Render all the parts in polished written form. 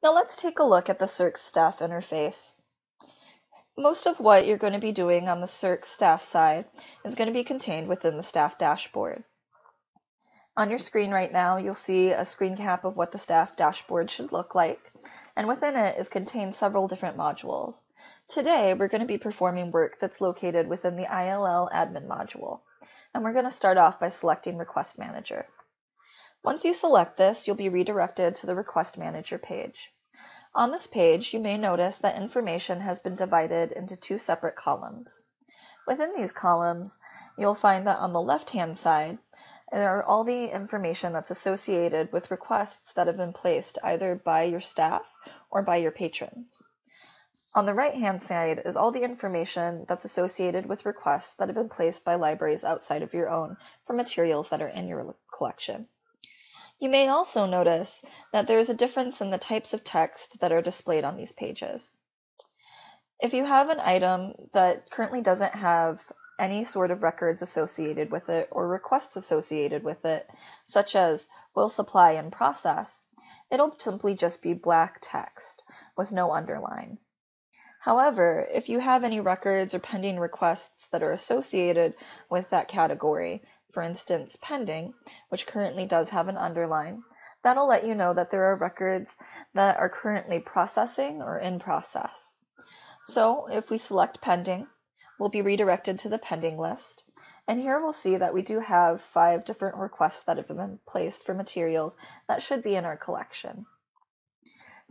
Now let's take a look at the CIRC staff interface. Most of what you're going to be doing on the CIRC staff side is going to be contained within the staff dashboard. On your screen right now, you'll see a screen cap of what the staff dashboard should look like, and within it is contained several different modules. Today, we're going to be performing work that's located within the ILL admin module, and we're going to start off by selecting Request Manager. Once you select this, you'll be redirected to the Request Manager page. On this page, you may notice that information has been divided into two separate columns. Within these columns, you'll find that on the left-hand side, there are all the information that's associated with requests that have been placed either by your staff or by your patrons. On the right-hand side is all the information that's associated with requests that have been placed by libraries outside of your own for materials that are in your collection. You may also notice that there is a difference in the types of text that are displayed on these pages. If you have an item that currently doesn't have any sort of records associated with it or requests associated with it, such as will supply in process, it'll simply just be black text with no underline. However, if you have any records or pending requests that are associated with that category, for instance, pending, which currently does have an underline, that'll let you know that there are records that are currently processing or in process. So if we select pending, we'll be redirected to the pending list. And here we'll see that we do have 5 different requests that have been placed for materials that should be in our collection.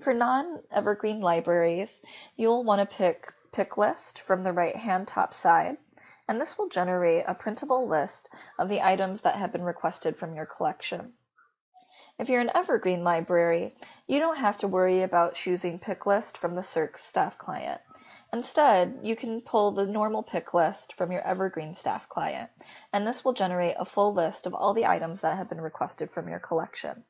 For non-evergreen libraries, you'll want to pick list from the right-hand top side, and this will generate a printable list of the items that have been requested from your collection. If you're an evergreen library, you don't have to worry about choosing pick list from the CIRC staff client. Instead, you can pull the normal pick list from your evergreen staff client, and this will generate a full list of all the items that have been requested from your collection.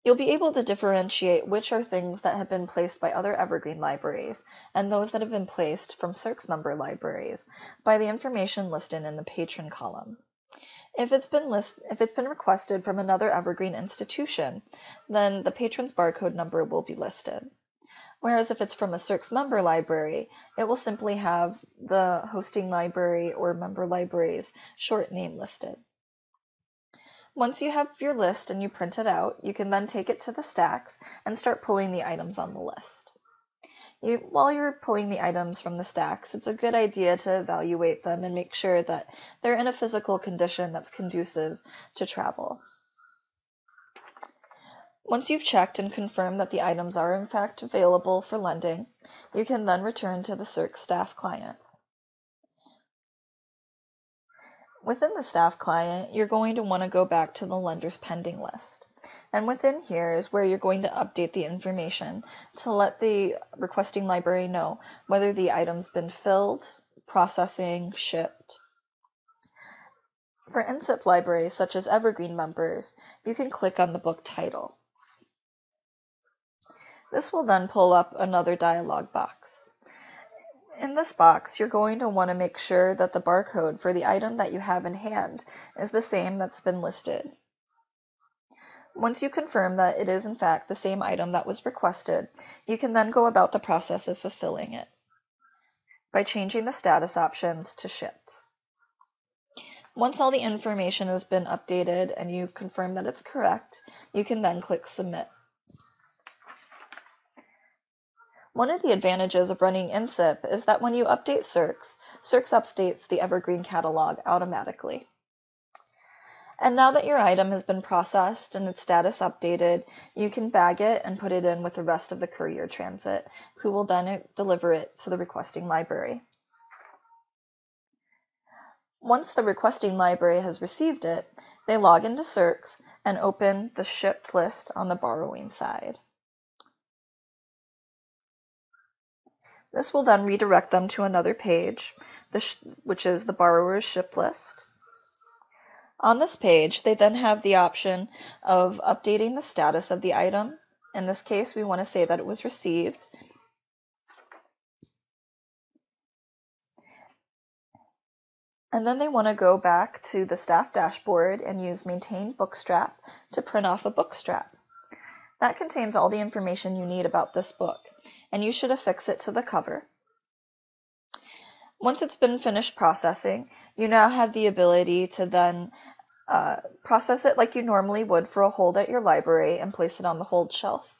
You'll be able to differentiate which are things that have been placed by other evergreen libraries and those that have been placed from CIRC's member libraries by the information listed in the patron column. If it's been requested from another evergreen institution, then the patron's barcode number will be listed. Whereas if it's from a CIRC's member library, it will simply have the hosting library or member library's short name listed. Once you have your list and you print it out, you can then take it to the stacks and start pulling the items on the list. While you're pulling the items from the stacks, it's a good idea to evaluate them and make sure that they're in a physical condition that's conducive to travel. Once you've checked and confirmed that the items are in fact available for lending, you can then return to the CIRC staff client. Within the staff client, you're going to want to go back to the lender's pending list. And within here is where you're going to update the information to let the requesting library know whether the item's been filled, processing, shipped. For NCIP libraries, such as Evergreen members, you can click on the book title. This will then pull up another dialog box. In this box, you're going to want to make sure that the barcode for the item that you have in hand is the same that's been listed. Once you confirm that it is in fact the same item that was requested, you can then go about the process of fulfilling it by changing the status options to shipped. Once all the information has been updated and you've confirmed that it's correct, you can then click Submit. One of the advantages of running NCIP is that when you update CIRC's updates the Evergreen catalog automatically. And now that your item has been processed and its status updated, you can bag it and put it in with the rest of the courier transit, who will then deliver it to the requesting library. Once the requesting library has received it, they log into CIRC's and open the shipped list on the borrowing side. This will then redirect them to another page, which is the borrower's ship list. On this page, they then have the option of updating the status of the item. In this case, we want to say that it was received. And then they want to go back to the staff dashboard and use Maintain Bookstrap to print off a bookstrap. That contains all the information you need about this book, and you should affix it to the cover. Once it's been finished processing, you now have the ability to then process it like you normally would for a hold at your library and place it on the hold shelf.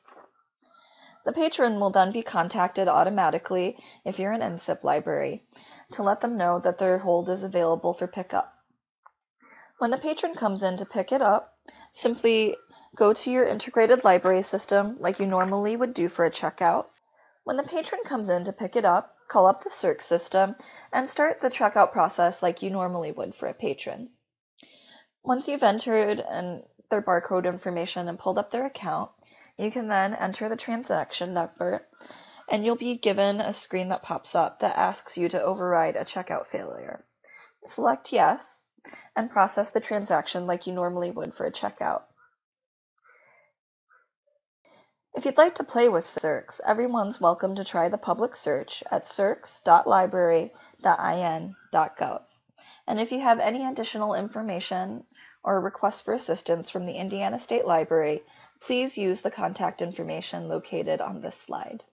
The patron will then be contacted automatically, if you're an NCIP library, to let them know that their hold is available for pickup. When the patron comes in to pick it up, simply go to your integrated library system like you normally would do for a checkout. When the patron comes in to pick it up, call up the CIRC system and start the checkout process like you normally would for a patron. Once you've entered their barcode information and pulled up their account, you can then enter the transaction number, and you'll be given a screen that pops up that asks you to override a checkout failure. Select Yes, and process the transaction like you normally would for a checkout. If you'd like to play with CIRCs, everyone's welcome to try the public search at circs.library.in.gov. And if you have any additional information or requests for assistance from the Indiana State Library, please use the contact information located on this slide.